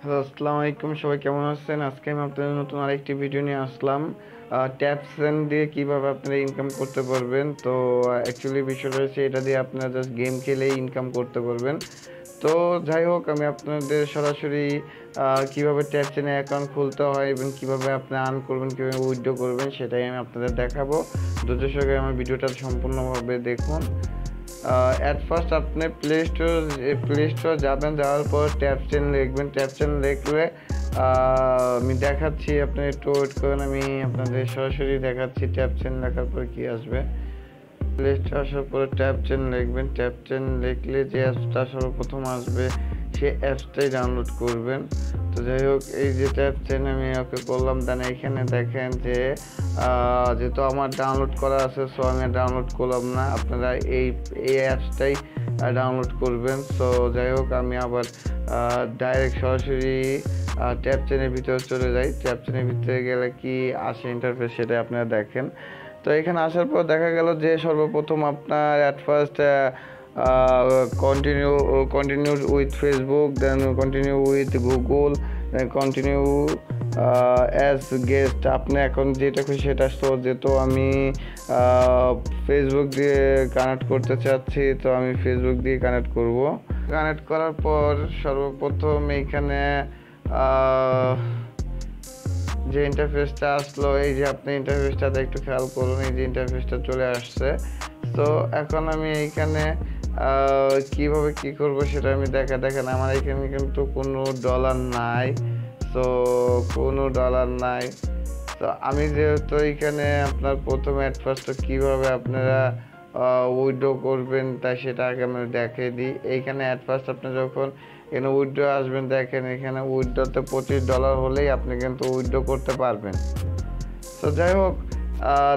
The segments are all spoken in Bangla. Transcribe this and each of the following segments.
হ্যালো, আসসালামু আলাইকুম। সবাই কেমন আছেন? আজকে আমি আপনাদের নতুন আরেকটি ভিডিও নিয়ে আসলাম। ট্যাপসেন দিয়ে কিভাবে আপনারা ইনকাম করতে পারবেন। তো অ্যাকচুয়ালি বিষয়টা হচ্ছে এটা দিয়ে আপনারা জাস্ট গেম খেলেই ইনকাম করতে পারবেন। তো যাই হোক, আমি আপনাদের সরাসরি কিভাবে ট্যাপসেনে অ্যাকাউন্ট খুলতে হয় এবং কিভাবে আপনি আর্ন করবেন, কীভাবে উইথড্র করবেন সেটাই আমি আপনাদের দেখাবো। ধৈর্য সহকারে আমার ভিডিওটা সম্পূর্ণভাবে দেখুন। অ্যাট ফার্স্ট আপনি প্লে স্টোর যাবেন, যাওয়ার পর ট্যাপসেন লিখবেন। ট্যাপসেন লিখলে আমি দেখাচ্ছি, আপনি একটু ওয়েট করেন, আমি আপনাদের সরাসরি দেখাচ্ছি ট্যাপসেন লেখার পর কি আসবে। প্লে স্টোর আসার পরে ট্যাপসেন লিখবেন। ট্যাপসেন লিখলে যে অ্যাপসটা সর্বপ্রথম আসবে সেই অ্যাপসটাই ডাউনলোড করবেন। তো যাই হোক, এই যে ট্যাপসেন আমি ওকে করলাম, দেন এখানে দেখেন যে যেহেতু আমার ডাউনলোড করা আছে, সো আমি ডাউনলোড করলাম না, আপনারা এই অ্যাপসটাই ডাউনলোড করবেন। সো যাই হোক, আমি আবার ডাইরেক্ট সরাসরি ট্যাপসেনের ভিতরে চলে যাই। ট্যাপসেনের ভিতরে গেলে কি আসে ইন্টারফেস সেটা আপনারা দেখেন। তো এখানে আসার পর দেখা গেল যে সর্বপ্রথম আপনার at first continue with Facebook, then continue with Google, then continue as guest. আপনি এখন যেটা খুশি সেটা। তো যেহেতু আমি ফেসবুক দিয়ে কানেক্ট করতে চাচ্ছি, তো আমি ফেসবুক দিয়ে কানেক্ট করব। কানেক্ট করার পর সর্বপ্রথম এইখানে যে ইন্টারফেসটা আসলো, এই যে আপনি ইন্টারফেসটাতে একটু খেয়াল করুন, এই যে ইন্টারফেসটা চলে আসছে। তো এখন আমি এইখানে কিভাবে কি করব সেটা আমি দেখেন আমার এখানে কিন্তু কোনো ডলার নাই। তো কোনো ডলার নাই। তো আমি যেহেতু এইখানে আপনার প্রথমে অ্যাট ফার্স্ট কীভাবে আপনারা উইথড্র করবেন তাই সেটা আগে আমি দেখিয়ে দিই। এইখানে অ্যাট ফার্স্ট আপনি যখন এখানে উইথড্র আসবেন, দেখেন এখানে উইথড্রতে $25 হলেই আপনি কিন্তু উইথড্র করতে পারবেন। তো যাই হোক,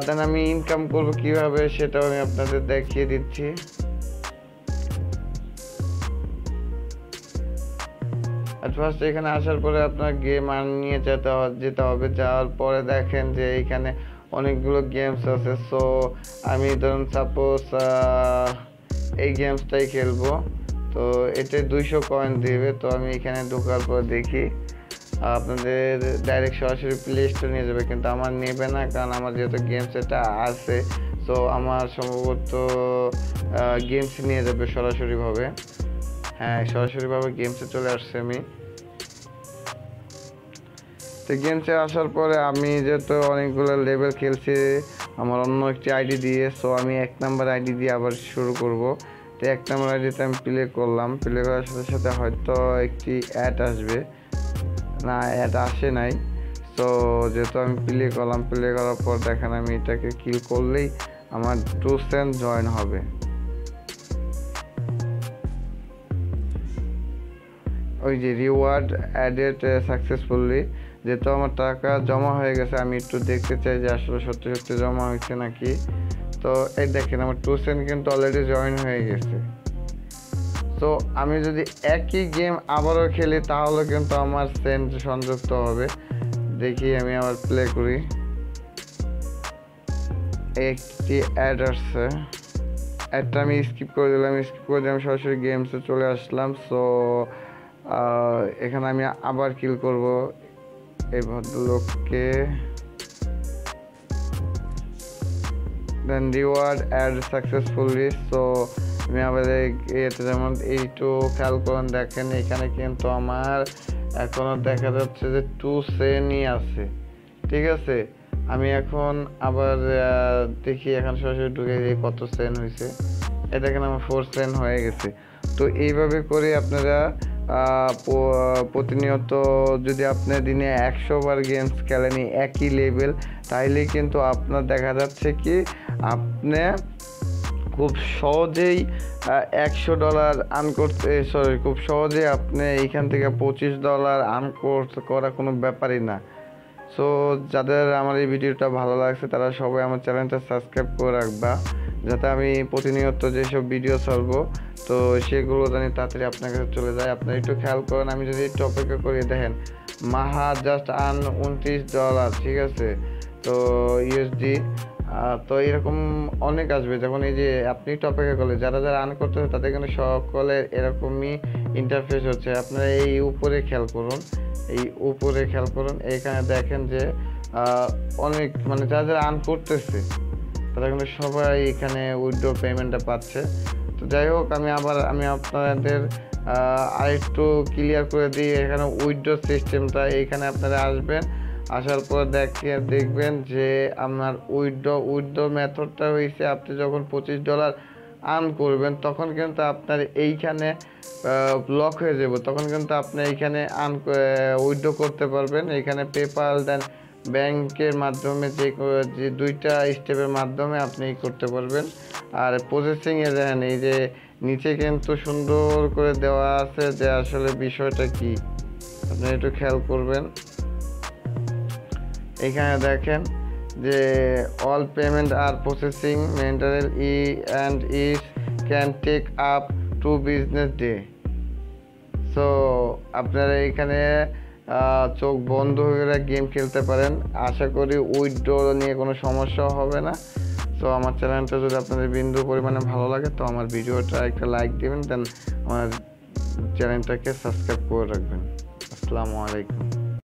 দেন আমি ইনকাম করব কিভাবে সেটাও আমি আপনাদের দেখিয়ে দিচ্ছি। অ্যাট ফার্স্ট এখানে আসার পরে আপনার গেম আর্ন নিয়ে যেতে হবে। যাওয়ার পরে দেখেন যে এইখানে অনেকগুলো গেমস আছে। সো আমি ধরুন সাপোজ এই গেমসটাই খেলবো। তো এতে 200 কয়েন দেবে। তো আমি এখানে ঢোকার পর দেখি আপনাদের ডাইরেক্ট সরাসরি প্লে স্টোর নিয়ে যাবে, কিন্তু আমার নেবে না, কারণ আমার যেহেতু গেমস এটা আছে। সো আমার সম্ভবত গেমস নিয়ে যাবে সরাসরিভাবে। হ্যাঁ, সরাসরিভাবে গেমসে চলে আসছে আমি। তো গেমসে আসার পরে আমি যেহেতু অনেকগুলো লেভেল খেলছি আমার অন্য একটি আইডি দিয়ে, সো আমি 1 নাম্বার আইডি দিয়ে আবার শুরু করব। তো 1 নাম্বার আইডিতে আমি প্লে করলাম। প্লে করার সাথে সাথে হয়তো একটি অ্যাড আসবে, না অ্যাড আসে নাই। তো যেহেতু আমি প্লে করলাম, প্লে করার পর দেখেন আমি এটাকে কিল করলেই আমার 2 সেন্ট জয়েন হবে। ওই যে রিওয়ার্ড অ্যাডেড সাকসেসফুলি, যেহেতু আমার টাকা জমা হয়ে গেছে, আমি একটু দেখতে চাই যে আসলে সত্যি সত্যি জমা হয়েছে নাকি। তো এই দেখেন আমার 2 সেন্ট কিন্তু অলরেডি জয়েন হয়ে গেছে। তো আমি যদি একই গেম আবারও খেলি তাহলে কিন্তু আমার সেন্ট সংযুক্ত হবে। দেখি আমি আবার প্লে করি। একটি অ্যাড আসছে, অ্যাডটা আমি স্কিপ করে দিলাম। আমি সরাসরি গেমসে চলে আসলাম। সো এখানে আমি আবার কিল করব এই ভদ্রলোককে। দেন রিওয়ার্ড অ্যাড সাকসেসফুলি। সো আমি আবার এতে যেমন এইটু খেয়াল করুন, দেখেন এখানে কিন্তু আমার এখনও দেখা যাচ্ছে যে 2 সেন্টই আছে। ঠিক আছে, আমি এখন আবার দেখি, এখন সরাসরি ঢুকে দিয়ে কত সেন্ট হয়েছে। এটা দেখেন আমার 4 সেন্ট হয়ে গেছে। তো এইভাবে করে আপনারা প্রতিনিয়ত যদি আপনি দিনে 100 বার গেমস খেলেন একই লেভেল, তাইলে কিন্তু আপনার দেখা যাচ্ছে কি আপনি খুব সহজেই $100 আর্ন করতে, খুব সহজেই আপনি এইখান থেকে $25 আর্ন করা কোনো ব্যাপারই না। সো যাদের আমার এই ভিডিওটা ভালো লাগছে তারা সবাই আমার চ্যানেলটা সাবস্ক্রাইব করে রাখবা, যাতে আমি প্রতিনিয়ত যেসব ভিডিও ছাড়বো তো সেগুলো জানি তাড়াতাড়ি আপনার কাছে চলে যায়। আপনারা একটু খেয়াল করেন, আমি যদি একটু অপেক্ষা করি, দেখেন মাহা জাস্ট আর্ন $29। ঠিক আছে, তো ইউএসডি তো এরকম অনেক আসবে। যখন এই যে আপনি টপিকে করলে যারা যারা আর্ন করতেছে তাদের কিন্তু সকলের এরকমই ইন্টারফেস হচ্ছে। আপনারা এই উপরে খেয়াল করুন, এই উপরে খেয়াল করুন, এইখানে দেখেন যে অনেক মানে যারা যারা আর্ন করতেছে তারা কিন্তু সবাই এখানে উইথড্র পেমেন্টটা পাচ্ছে। তো যাই হোক, আমি আপনাদের আরেকটু ক্লিয়ার করে দিই। এখানে উইথড্র সিস্টেমটা, এইখানে আপনারা আসবেন, আসার পর দেখবেন যে আপনার উইথড্র মেথডটা হয়েছে আপনি যখন $25 আর্ন করবেন তখন কিন্তু আপনার এইখানে লক হয়ে যাব, তখন কিন্তু আপনি এইখানে উইথড্র করতে পারবেন। এইখানে পেপাল দেন ব্যাংকের মাধ্যমে যে দুইটা স্টেপের মাধ্যমে আপনি করতে পারবেন। আর প্রসেসিংয়ে দেখেন এই যে নিচে কিন্তু সুন্দর করে দেওয়া আছে যে আসলে বিষয়টা কি, আপনি একটু খেয়াল করবেন। এখানে দেখেন যে all payment are processing mental and is can take up to business day. So আপনারা এখানে চোখ বন্ধ করে গেম খেলতে পারেন। আশা করি উইথড্র নিয়ে কোনো সমস্যা হবে না। সো আমার চ্যানেলটা যদি আপনাদের বিন্দু পরিমাণে ভালো লাগে তো আমার ভিডিওটা একটা লাইক দিবেন, দেন আমার চ্যানেলটাকে সাবস্ক্রাইব করে রাখবেন। আসসালামু আলাইকুম।